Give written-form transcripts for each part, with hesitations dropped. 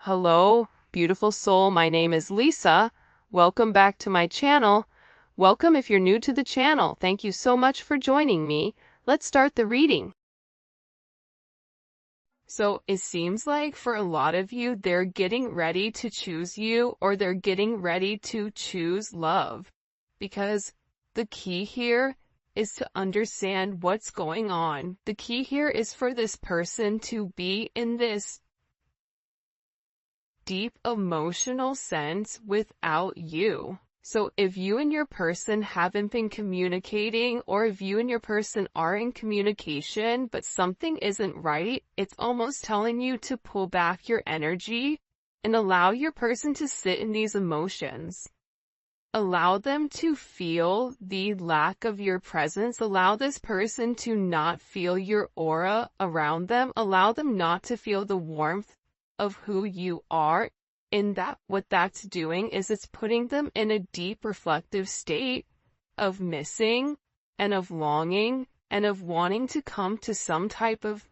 Hello, beautiful soul. My name is Lisa. Welcome back to my channel. Welcome if you're new to the channel. Thank you so much for joining me. Let's start the reading. So it seems like for a lot of you, they're getting ready to choose you, or they're getting ready to choose love, because the key here is to understand what's going on. The key here is for this person to be in this deep emotional sense without you. So if you and your person haven't been communicating, or if you and your person are in communication but something isn't right, it's almost telling you to pull back your energy and allow your person to sit in these emotions. Allow them to feel the lack of your presence. Allow this person to not feel your aura around them. Allow them not to feel the warmth of who you are. In that, what that's doing is it's putting them in a deep reflective state of missing and of longing and of wanting to come to some type of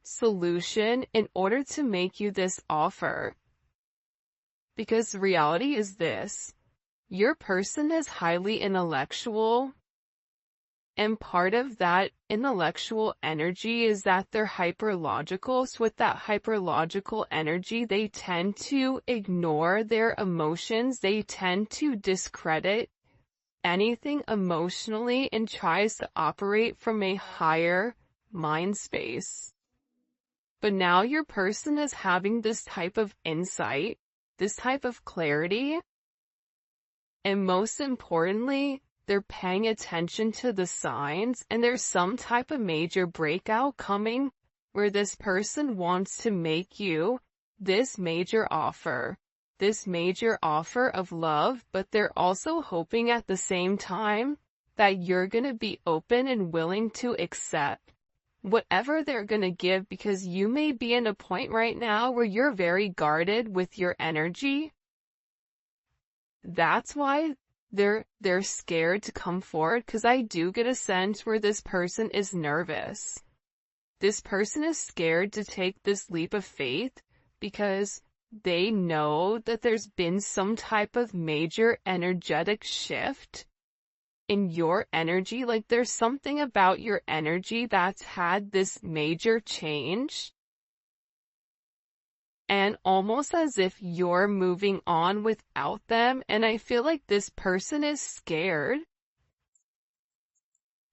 solution in order to make you this offer. Because reality is this: your person is highly intellectual, and part of that intellectual energy is that they're hyperlogical. So with that hyperlogical energy, they tend to ignore their emotions. They tend to discredit anything emotionally and tries to operate from a higher mind space. But now your person is having this type of insight, this type of clarity, and most importantly, they're paying attention to the signs, and there's some type of major breakout coming where this person wants to make you this major offer of love, but they're also hoping at the same time that you're going to be open and willing to accept whatever they're going to give, because you may be in a point right now where you're very guarded with your energy. That's why they're scared to come forward, because I do get a sense where this person is nervous. This person is scared to take this leap of faith because they know that there's been some type of major energetic shift in your energy. Like there's something about your energy that's had this major change. And almost as if you're moving on without them. And I feel like this person is scared.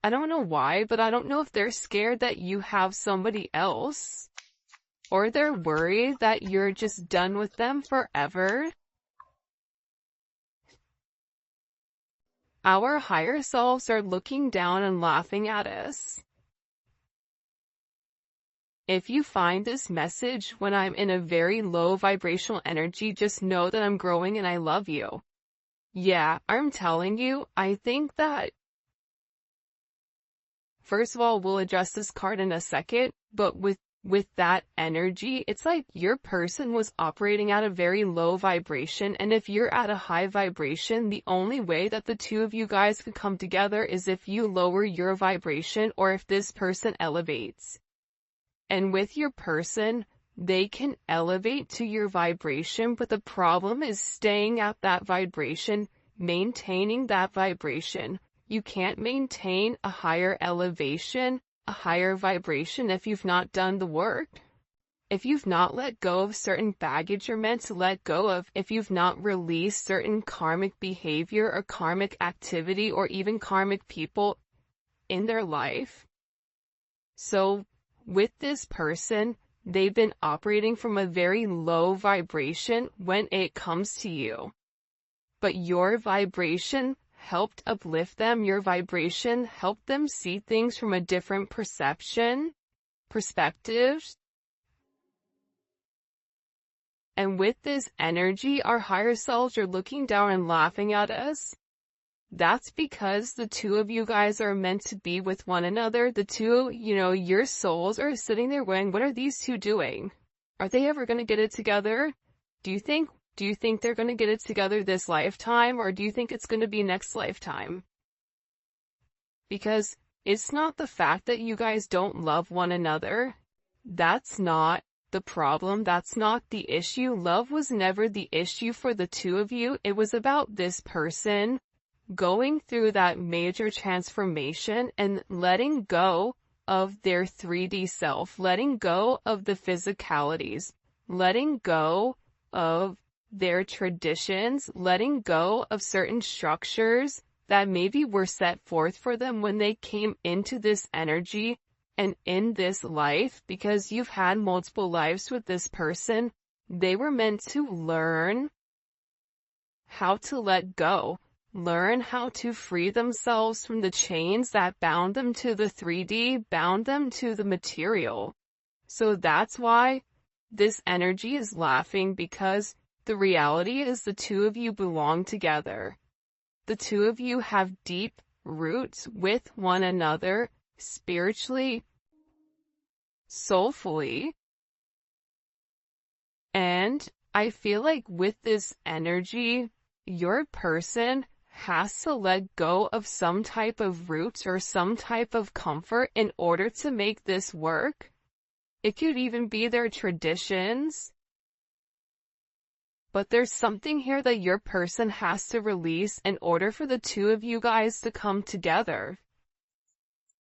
I don't know why, but I don't know if they're scared that you have somebody else, or they're worried that you're just done with them forever. Our higher selves are looking down and laughing at us. If you find this message when I'm in a very low vibrational energy, just know that I'm growing and I love you. Yeah, I'm telling you, I think that, first of all, we'll address this card in a second, but with that energy, it's like your person was operating at a very low vibration, and if you're at a high vibration, the only way that the two of you guys could come together is if you lower your vibration, or if this person elevates. And with your person, they can elevate to your vibration, but the problem is staying at that vibration, maintaining that vibration. You can't maintain a higher elevation, a higher vibration, if you've not done the work. If you've not let go of certain baggage you're meant to let go of, if you've not released certain karmic behavior or karmic activity or even karmic people in their life. So with this person, they've been operating from a very low vibration when it comes to you. But your vibration helped uplift them. Your vibration helped them see things from a different perspective. And with this energy, our higher selves are looking down and laughing at us. That's because the two of you guys are meant to be with one another. The two, your souls are sitting there going, what are these two doing? Are they ever going to get it together? Do you think they're going to get it together this lifetime, or do you think it's going to be next lifetime? Because it's not the fact that you guys don't love one another. That's not the problem. That's not the issue. Love was never the issue for the two of you. It was about this person going through that major transformation and letting go of their 3D self, letting go of the physicalities, letting go of their traditions, letting go of certain structures that maybe were set forth for them when they came into this energy and in this life, because you've had multiple lives with this person. They were meant to learn how to let go, learn how to free themselves from the chains that bound them to the 3D, bound them to the material. So that's why this energy is laughing, because the reality is the two of you belong together. The two of you have deep roots with one another, spiritually, soulfully. And I feel like with this energy, your person has to let go of some type of roots or some type of comfort in order to make this work. It could even be their traditions. But there's something here that your person has to release in order for the two of you guys to come together.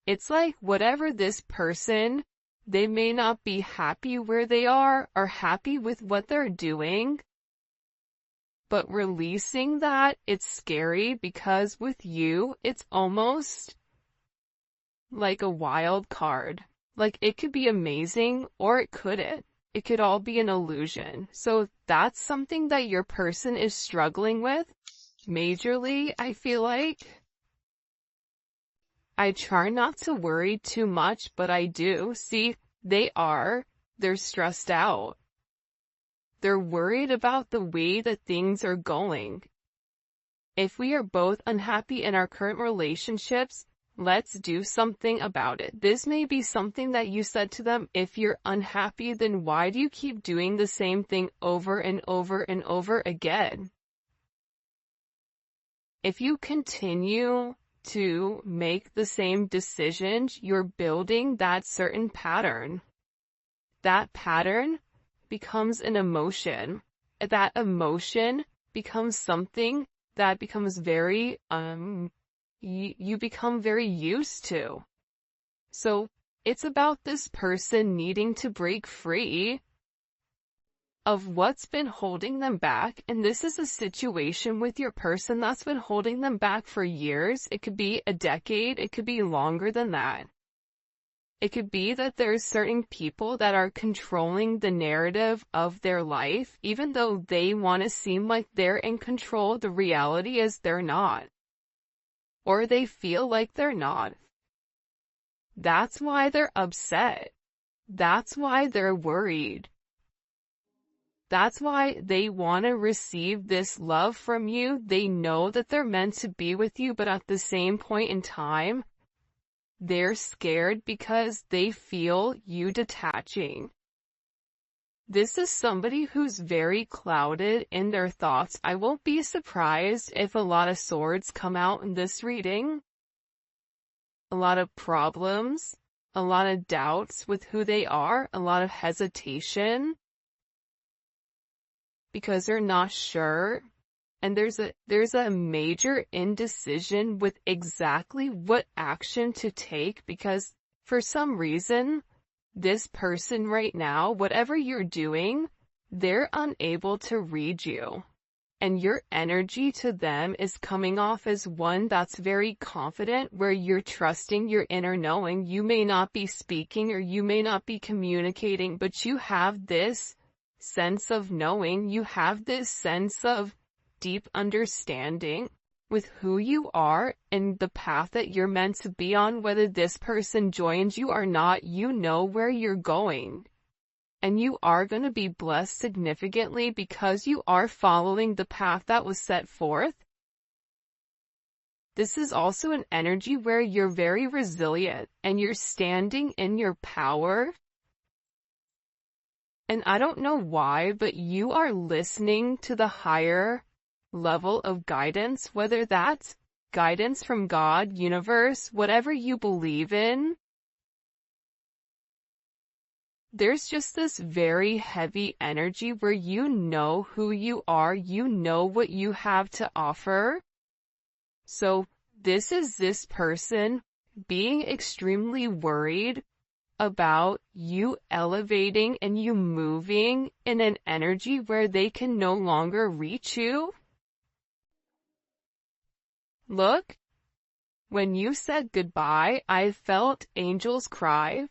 It's like whatever this person, they may not be happy where they are or happy with what they're doing. But releasing that, it's scary, because with you, it's almost like a wild card. Like, it could be amazing or it couldn't. It could all be an illusion. So that's something that your person is struggling with majorly, I feel like. I try not to worry too much, but I do. See, they're stressed out. They're worried about the way that things are going. If we are both unhappy in our current relationships, let's do something about it. This may be something that you said to them. If you're unhappy, then why do you keep doing the same thing over and over and over again? If you continue to make the same decisions, you're building that certain pattern. That pattern becomes an emotion. That emotion becomes something that becomes very, you become very used to. So it's about this person needing to break free of what's been holding them back. And this is a situation with your person that's been holding them back for years. It could be a decade. It could be longer than that. It could be that there's certain people that are controlling the narrative of their life, even though they want to seem like they're in control. The reality is they're not. Or they feel like they're not. That's why they're upset. That's why they're worried. That's why they want to receive this love from you. They know that they're meant to be with you, but at the same point in time, they're scared because they feel you detaching. This is somebody who's very clouded in their thoughts. I won't be surprised if a lot of swords come out in this reading. A lot of problems, a lot of doubts with who they are, a lot of hesitation, because they're not sure. And there's a major indecision with exactly what action to take, because for some reason, this person right now, whatever you're doing, they're unable to read you. And your energy to them is coming off as one that's very confident, where you're trusting your inner knowing. You may not be speaking or you may not be communicating, but you have this sense of knowing. You have this sense of deep understanding with who you are and the path that you're meant to be on. Whether this person joins you or not, you know where you're going. And you are going to be blessed significantly because you are following the path that was set forth. This is also an energy where you're very resilient and you're standing in your power. And I don't know why, but you are listening to the higher level of guidance, whether that's guidance from God, universe, whatever you believe in. there's just this very heavy energy where you know who you are, you know what you have to offer. So this is this person being extremely worried about you elevating and you moving in an energy where they can no longer reach you. Look, when you said goodbye, I felt angels cry.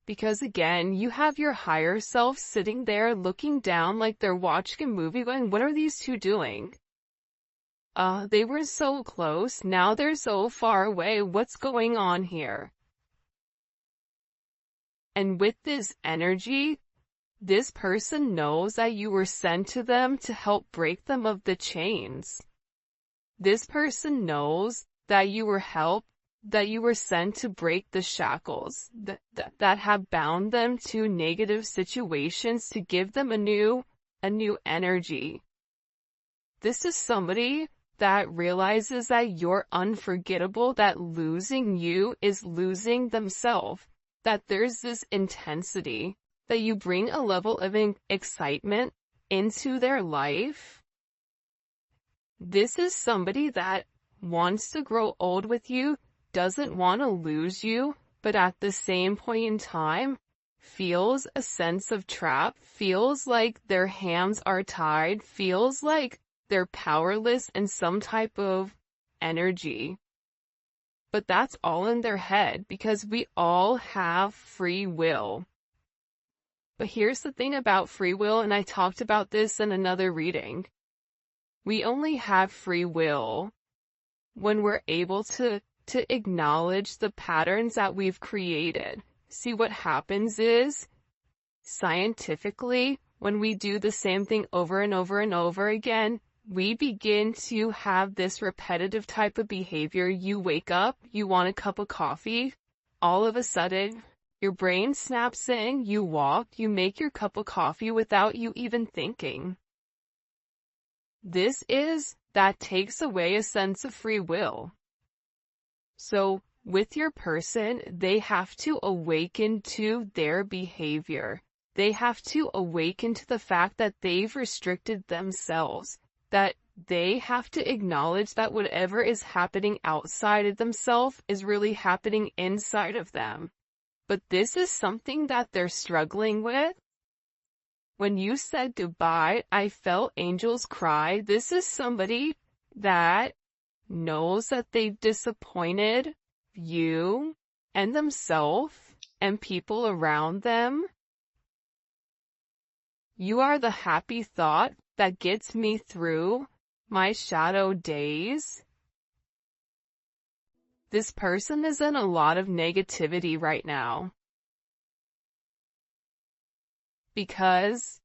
Because again, you have your higher self sitting there looking down like they're watching a movie going, what are these two doing? They were so close, now they're so far away, what's going on here? And with this energy, this person knows that you were sent to them to help break them of the chains. This person knows that you were sent to break the shackles that have bound them to negative situations, to give them a new energy. This is somebody that realizes that you're unforgettable, that losing you is losing themselves, that there's this intensity, that you bring a level of excitement into their life. This is somebody that wants to grow old with you, doesn't want to lose you, but at the same point in time, feels a sense of trap, feels like their hands are tied, feels like they're powerless in some type of energy. But that's all in their head, because we all have free will. But here's the thing about free will, and I talked about this in another reading. We only have free will when we're able to acknowledge the patterns that we've created. See, what happens is, scientifically, when we do the same thing over and over and over again, we begin to have this repetitive type of behavior. You wake up, you want a cup of coffee, all of a sudden, your brain snaps in, you walk, you make your cup of coffee without you even thinking. That takes away a sense of free will. So, with your person, they have to awaken to their behavior. They have to awaken to the fact that they've restricted themselves, that they have to acknowledge that whatever is happening outside of themselves is really happening inside of them. But this is something that they're struggling with. When you said goodbye, I felt angels cry. This is somebody that knows that they've disappointed you and themselves and people around them. You are the happy thought that gets me through my shadow days. This person is in a lot of negativity right now. Because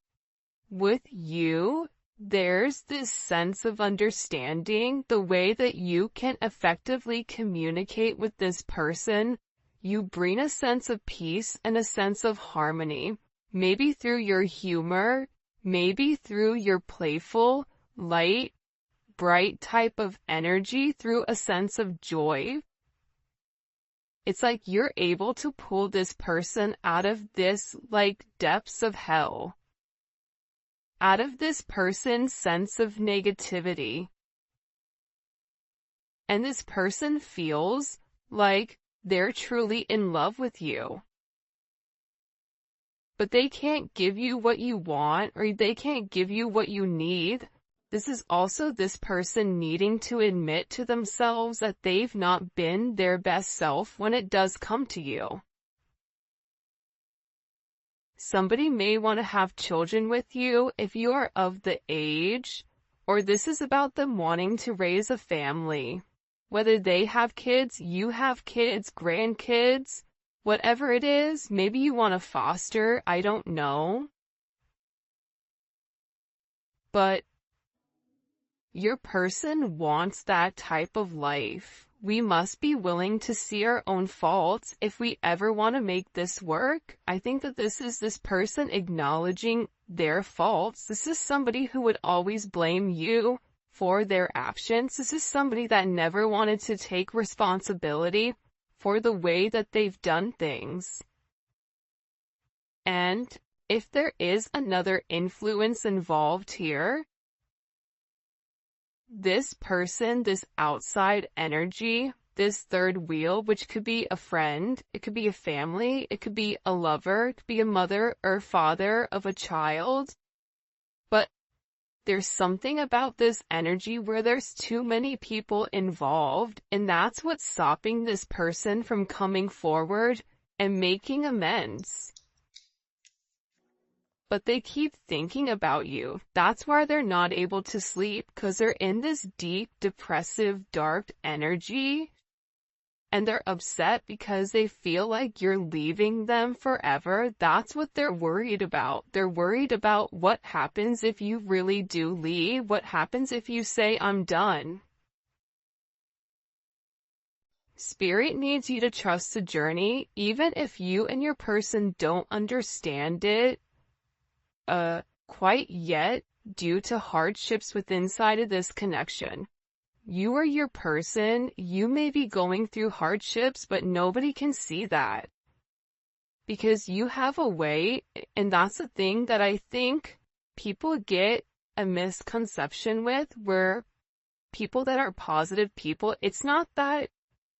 with you, there's this sense of understanding, the way that you can effectively communicate with this person. You bring a sense of peace and a sense of harmony, maybe through your humor, maybe through your playful, light, bright type of energy, through a sense of joy. It's like you're able to pull this person out of this, like, depths of hell. Out of this person's sense of negativity. And this person feels like they're truly in love with you. But they can't give you what you want, or they can't give you what you need. This is also this person needing to admit to themselves that they've not been their best self when it does come to you. Somebody may want to have children with you if you are of the age, or this is about them wanting to raise a family. Whether they have kids, you have kids, grandkids, whatever it is, maybe you want to foster, I don't know. But your person wants that type of life. We must be willing to see our own faults if we ever want to make this work. I think that this is this person acknowledging their faults. This is somebody who would always blame you for their actions. This is somebody that never wanted to take responsibility for the way that they've done things. And if there is another influence involved here, this person, this outside energy, this third wheel, which could be a friend, it could be a family, it could be a lover, it could be a mother or father of a child. But there's something about this energy where there's too many people involved, and that's what's stopping this person from coming forward and making amends. But they keep thinking about you. That's why they're not able to sleep, because they're in this deep, depressive, dark energy. And they're upset because they feel like you're leaving them forever. That's what they're worried about. They're worried about what happens if you really do leave. What happens if you say, I'm done? Spirit needs you to trust the journey, even if you and your person don't understand it quite yet due to hardships within inside of this connection. You or your person, you may be going through hardships, but nobody can see that. Because you have a way, and that's the thing that I think people get a misconception with, where people that are positive people, it's not that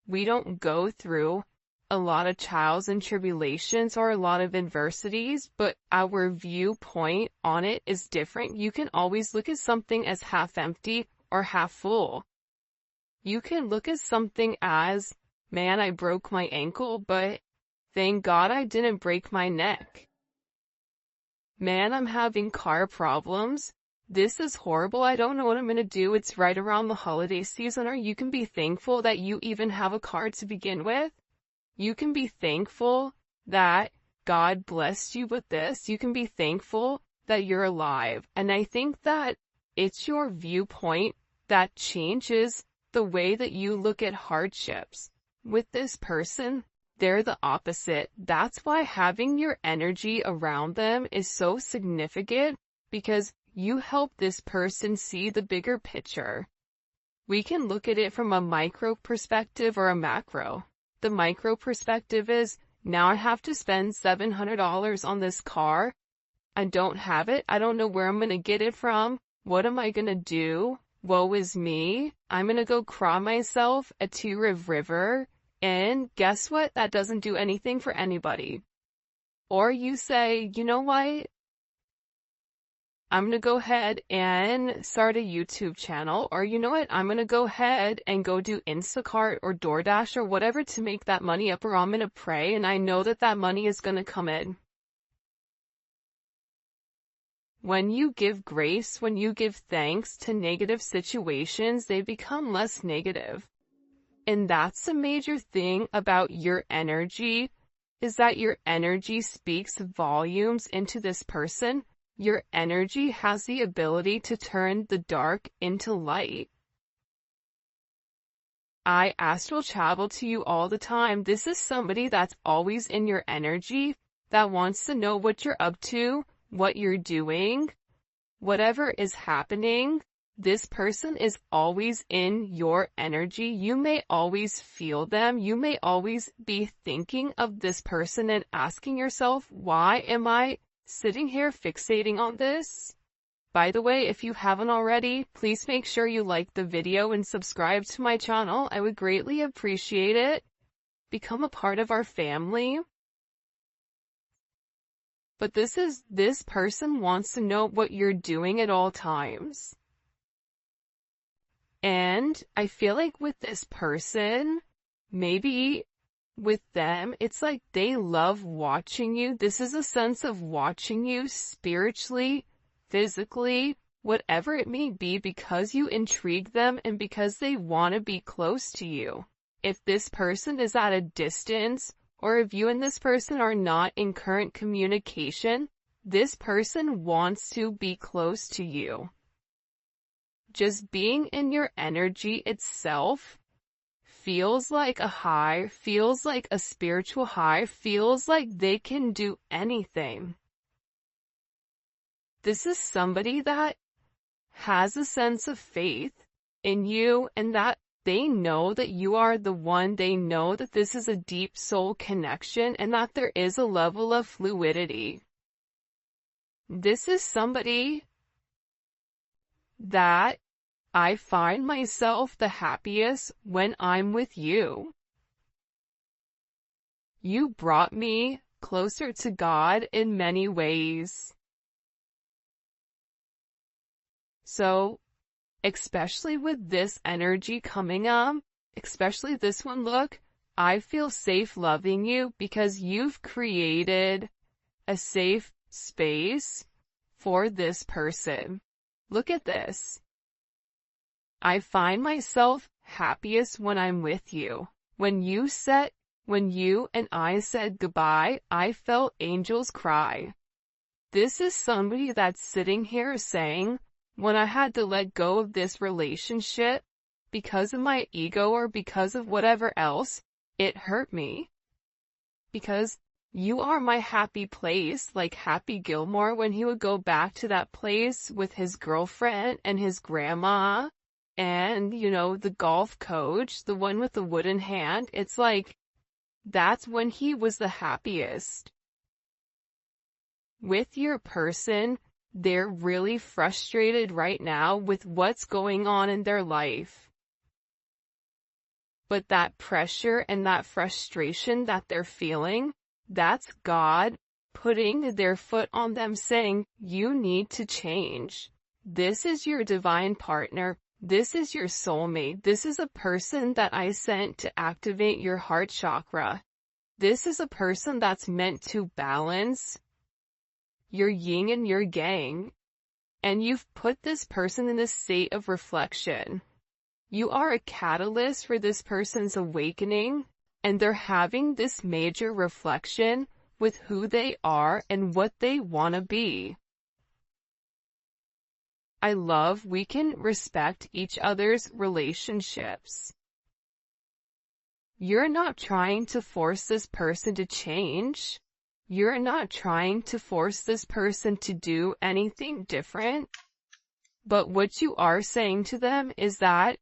we don't go through a lot of trials and tribulations or a lot of adversities, but our viewpoint on it is different. You can always look at something as half empty or half full. You can look at something as, man, I broke my ankle, but thank God I didn't break my neck. Man, I'm having car problems. This is horrible. I don't know what I'm going to do. It's right around the holiday season. Or you can be thankful that you even have a car to begin with. You can be thankful that God blessed you with this. You can be thankful that you're alive. And I think that it's your viewpoint that changes the way that you look at hardships. With this person, they're the opposite. That's why having your energy around them is so significant, because you help this person see the bigger picture. We can look at it from a micro perspective or a macro. The micro perspective is, now I have to spend $700 on this car. I don't have it. I don't know where I'm going to get it from. What am I going to do? Woe is me. I'm going to go cry myself at Two River. And guess what? That doesn't do anything for anybody. Or you say, you know what? I'm going to go ahead and start a YouTube channel. Or you know what? I'm going to go ahead and go do Instacart or DoorDash or whatever to make that money up, or I'm going to pray and I know that that money is going to come in. When you give grace, when you give thanks to negative situations, they become less negative. And that's a major thing about your energy, is that your energy speaks volumes into this person. Your energy has the ability to turn the dark into light. I astral travel to you all the time. This is somebody that's always in your energy, that wants to know what you're up to, what you're doing, whatever is happening. This person is always in your energy. You may always feel them. You may always be thinking of this person and asking yourself, why am I sitting here fixating on this? By the way, if you haven't already, please make sure you like the video and subscribe to my channel. I would greatly appreciate it. Become a part of our family. But this person wants to know what you're doing at all times. And I feel like with this person, maybe with them, it's like they love watching you. This is a sense of watching you spiritually, physically, whatever it may be, because you intrigue them and because they want to be close to you. If this person is at a distance, or if you and this person are not in current communication, this person wants to be close to you. Just being in your energy itself feels like a high, feels like a spiritual high, feels like they can do anything. This is somebody that has a sense of faith in you, and that They know that you are the one. They know that this is a deep soul connection and that there is a level of fluidity. This is somebody that I find myself the happiest when I'm with you. You brought me closer to God in many ways. So, especially with this energy coming up, especially this one, look, I feel safe loving you because you've created a safe space for this person. Look at this. I find myself happiest when I'm with you. When you and I said goodbye, I felt angels cry. This is somebody that's sitting here saying, when I had to let go of this relationship because of my ego or because of whatever else, it hurt me. Because you are my happy place, like Happy Gilmore when he would go back to that place with his girlfriend and his grandma and, the golf coach, the one with the wooden hand. It's like, that's when he was the happiest. With your person, they're really frustrated right now with what's going on in their life. But that pressure and that frustration that they're feeling, that's God putting their foot on them saying, you need to change. This is your divine partner. This is your soulmate. This is a person that I sent to activate your heart chakra. This is a person that's meant to balance your yin and your yang. And you've put this person in a state of reflection. You are a catalyst for this person's awakening, and they're having this major reflection with who they are and what they want to be. I love we can respect each other's relationships. You're not trying to force this person to change. You're not trying to force this person to do anything different. But what you are saying to them is that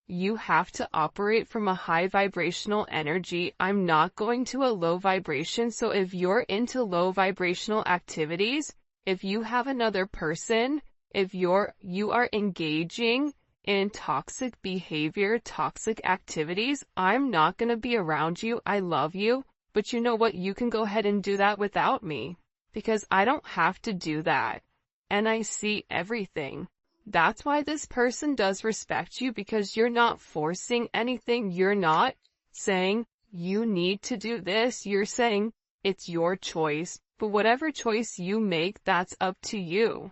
you have to operate from a high vibrational energy. I'm not going to a low vibration. So if you're into low vibrational activities, if you have another person, if you are engaging in toxic behavior, toxic activities, I'm not going to be around you. I love you, but you know what? You can go ahead and do that without me because I don't have to do that. And I see everything. That's why this person does respect you, because you're not forcing anything. You're not saying you need to do this. You're saying it's your choice. But whatever choice you make, that's up to you.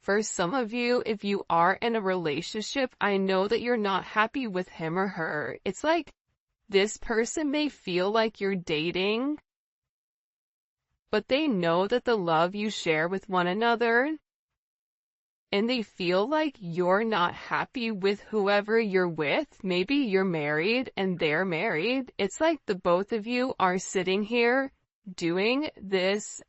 For some of you, if you are in a relationship, I know that you're not happy with him or her. It's like this person may feel like you're dating, but they know that the love you share with one another, and they feel like you're not happy with whoever you're with. Maybe you're married and they're married. It's like the both of you are sitting here doing this,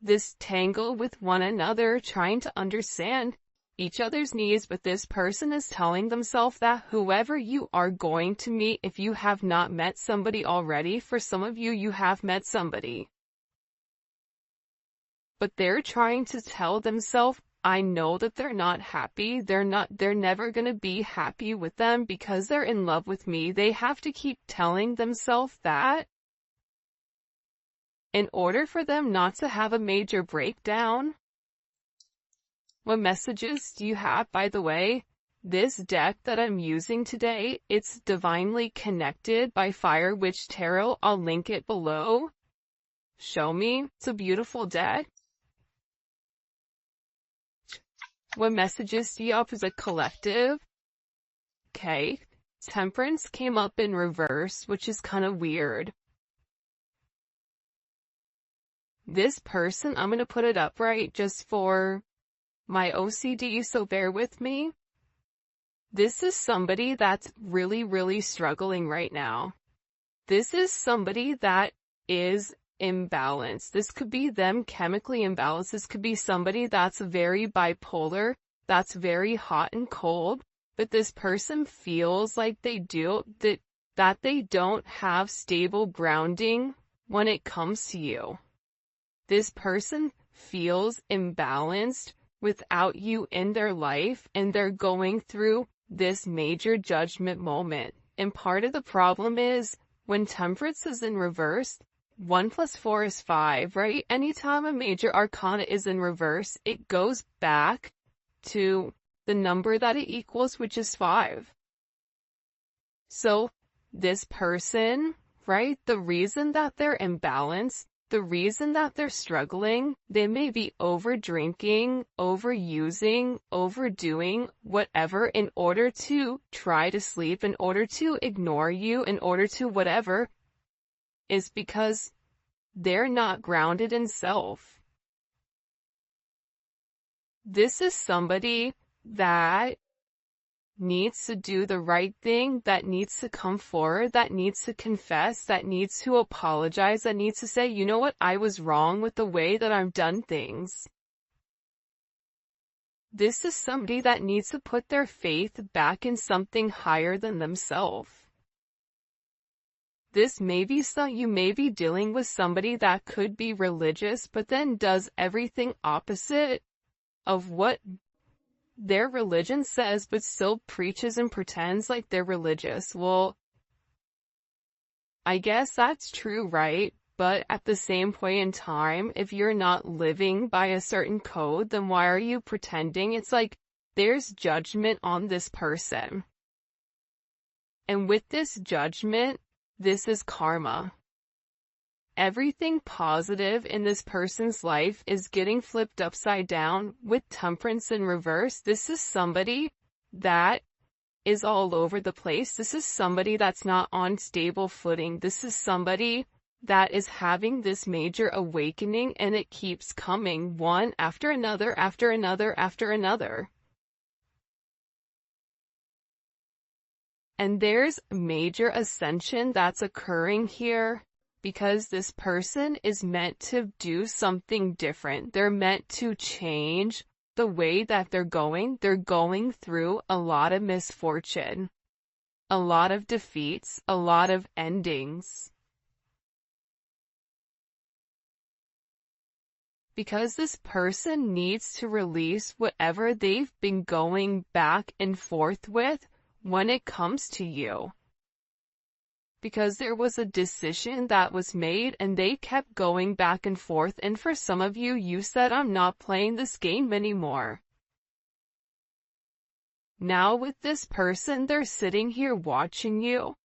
this tangle with one another, trying to understand each other's needs, but this person is telling themselves that whoever you are going to meet, if you have not met somebody already, for some of you, you have met somebody. But they're trying to tell themselves, I know that they're not happy. They're never going to be happy with them because they're in love with me. They have to keep telling themselves that in order for them not to have a major breakdown. What messages do you have, by the way? This deck that I'm using today, it's Divinely Connected by Fire Witch Tarot. I'll link it below. Show me. It's a beautiful deck. What messages do you have as a collective? Okay. Temperance came up in reverse, which is kind of weird. This person, I'm going to put it upright just for my OCD, so bear with me. This is somebody that's really, really struggling right now. This is somebody that is imbalanced. This could be them chemically imbalanced. This could be somebody that's very bipolar, that's very hot and cold, but this person feels like that they don't have stable grounding when it comes to you. This person feels imbalanced without you in their life, and they're going through this major judgment moment. And part of the problem is when Temperance is in reverse, 1 + 4 is 5, right? Anytime a major arcana is in reverse, it goes back to the number that it equals, which is 5. So this person, right, the reason that they're imbalanced, the reason that they're struggling, they may be over drinking, overusing, overdoing, whatever, in order to try to sleep, in order to ignore you, in order to whatever, is because they're not grounded in self. This is somebody that needs to do the right thing, that needs to come forward, that needs to confess, that needs to apologize, that needs to say, you know what, I was wrong with the way that I've done things. This is somebody that needs to put their faith back in something higher than themselves. You may be dealing with somebody that could be religious, but then does everything opposite of what their religion says, but still preaches and pretends like they're religious. Well, I guess that's true, right? But at the same point in time, if you're not living by a certain code, then why are you pretending? It's like there's judgment on this person. And with this judgment, this is karma. Everything positive in this person's life is getting flipped upside down with Temperance in reverse. This is somebody that is all over the place. This is somebody that's not on stable footing. This is somebody that is having this major awakening, and it keeps coming one after another, after another, after another. And there's major ascension that's occurring here, because this person is meant to do something different. They're meant to change the way that they're going. They're going through a lot of misfortune, a lot of defeats, a lot of endings. Because this person needs to release whatever they've been going back and forth with when it comes to you. Because there was a decision that was made and they kept going back and forth, and for some of you, you said, I'm not playing this game anymore. Now with this person, they're sitting here watching you.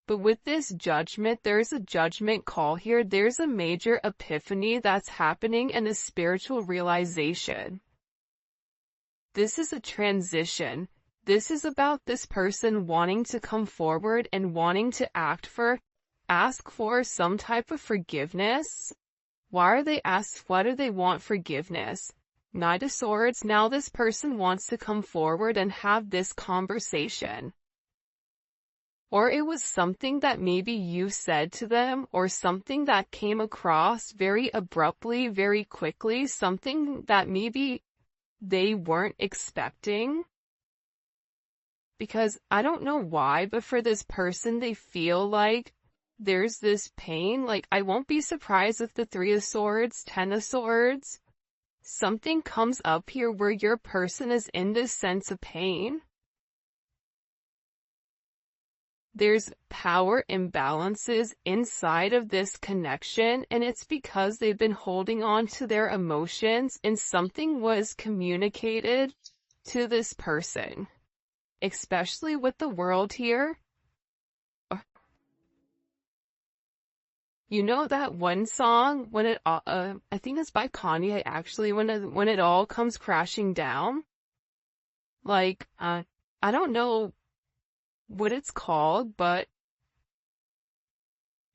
But with this judgment, there's a judgment call here. There's a major epiphany that's happening and a spiritual realization. This is a transition. This is about this person wanting to come forward and wanting to ask for some type of forgiveness. Why do they want forgiveness? Knight of Swords. Now this person wants to come forward and have this conversation. Or it was something that maybe you said to them, or something that came across very abruptly, very quickly, something that maybe they weren't expecting. Because I don't know why, but for this person, they feel like there's this pain. Like, I won't be surprised if the 3 of Swords, 10 of Swords, something comes up here where your person is in this sense of pain. There's power imbalances inside of this connection, and it's because they've been holding on to their emotions, and something was communicated to this person. Especially with the World here. You know that one song, I think it's by Kanye actually, when it all comes crashing down? Like, I don't know what it's called, but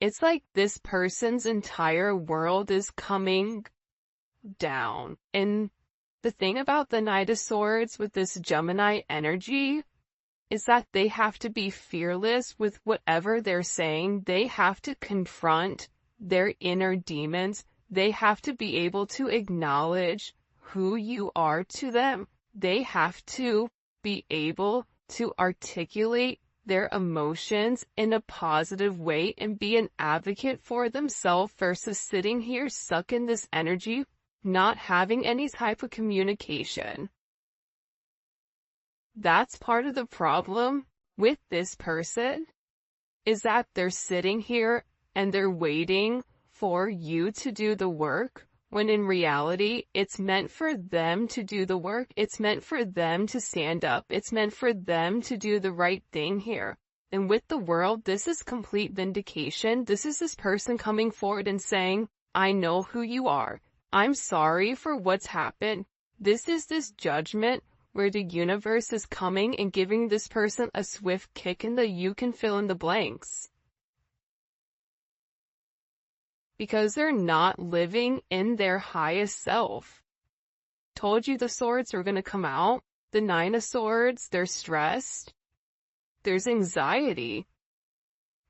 it's like this person's entire world is coming down. And the thing about the Knight of Swords with this Gemini energy is that they have to be fearless with whatever they're saying. They have to confront their inner demons. They have to be able to acknowledge who you are to them. They have to be able to articulate their emotions in a positive way and be an advocate for themselves versus sitting here stuck in this energy, not having any type of communication. That's part of the problem with this person, is that they're sitting here and they're waiting for you to do the work, when in reality, it's meant for them to do the work. It's meant for them to stand up. It's meant for them to do the right thing here. And with the world, this is complete vindication. This is this person coming forward and saying, I know who you are. I'm sorry for what's happened. This is this judgment where the universe is coming and giving this person a swift kick in the you can fill in the blanks. Because they're not living in their highest self. Told you the swords were going to come out. The 9 of Swords, they're stressed. There's anxiety.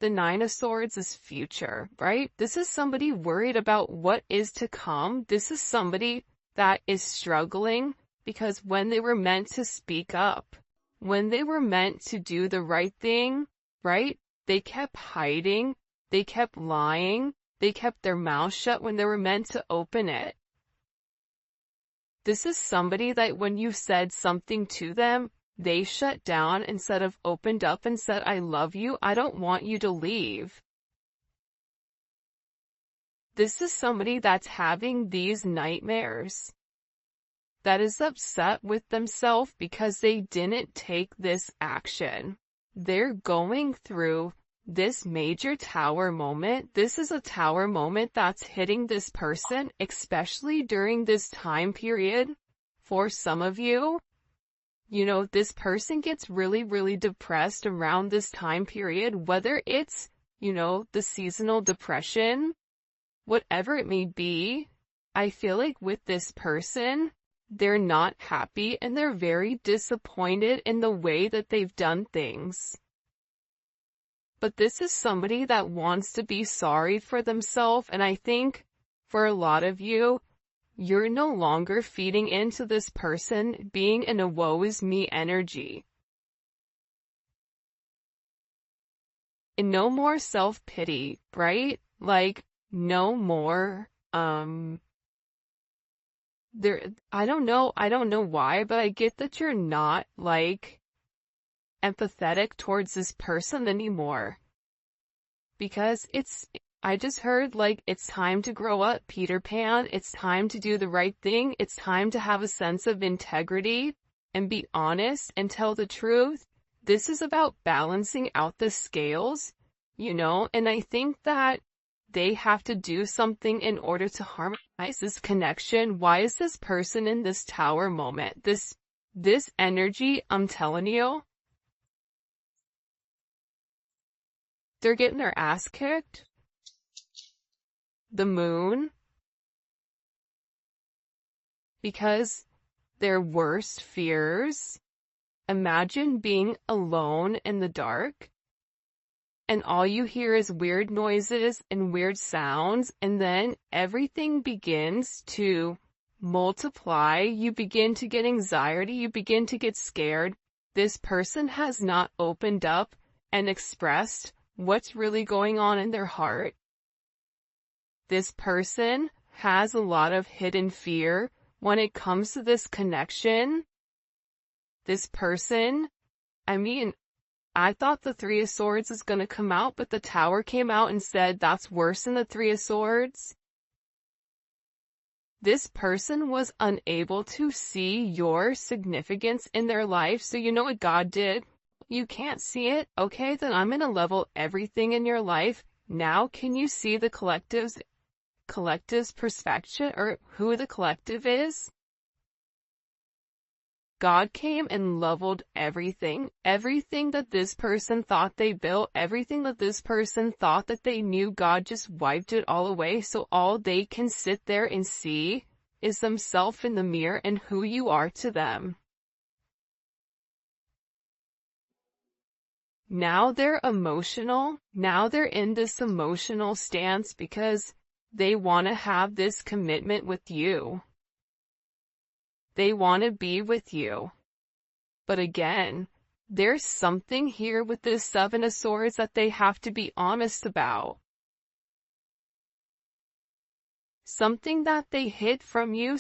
The 9 of Swords is future, right? This is somebody worried about what is to come. This is somebody that is struggling because when they were meant to speak up, when they were meant to do the right thing, right? They kept hiding. They kept lying. They kept their mouth shut when they were meant to open it. This is somebody that when you said something to them, they shut down instead of opened up and said, I love you, I don't want you to leave. This is somebody that's having these nightmares, that is upset with themselves because they didn't take this action. They're going through this major tower moment. This is a tower moment that's hitting this person, especially during this time period. For some of you, you know, this person gets really, really depressed around this time period, whether it's, you know, the seasonal depression, whatever it may be. I feel like with this person, they're not happy and they're very disappointed in the way that they've done things. But this is somebody that wants to be sorry for themselves, and I think for a lot of you, you're no longer feeding into this person being in a woe is me energy. And no more self-pity, right? Like, no more, I don't know why, but I get that you're not, like, empathetic towards this person anymore. Because I just heard, like, it's time to grow up, Peter Pan. It's time to do the right thing. It's time to have a sense of integrity and be honest and tell the truth. This is about balancing out the scales, you know, and I think that they have to do something in order to harmonize this connection. Why is this person in this tower moment? This energy, I'm telling you, they're getting their ass kicked. The Moon. Because their worst fears. Imagine being alone in the dark. And all you hear is weird noises and weird sounds. And then everything begins to multiply. You begin to get anxiety. You begin to get scared. This person has not opened up and expressed what's really going on in their heart. This person has a lot of hidden fear when it comes to this connection. This person, I mean, I thought the 3 of Swords is going to come out, but the Tower came out and said that's worse than the 3 of Swords. This person was unable to see your significance in their life, so you know what God did? You can't see it? Okay, then I'm going to level everything in your life. Now can you see the collective's perspective, or who the collective is? God came and leveled everything. Everything that this person thought they built, everything that this person thought that they knew, God just wiped it all away, so all they can sit there and see is themselves in the mirror and who you are to them. Now they're emotional. Now they're in this emotional stance because they want to have this commitment with you. They want to be with you. But again, there's something here with this Seven of Swords that they have to be honest about. Something that they hid from you,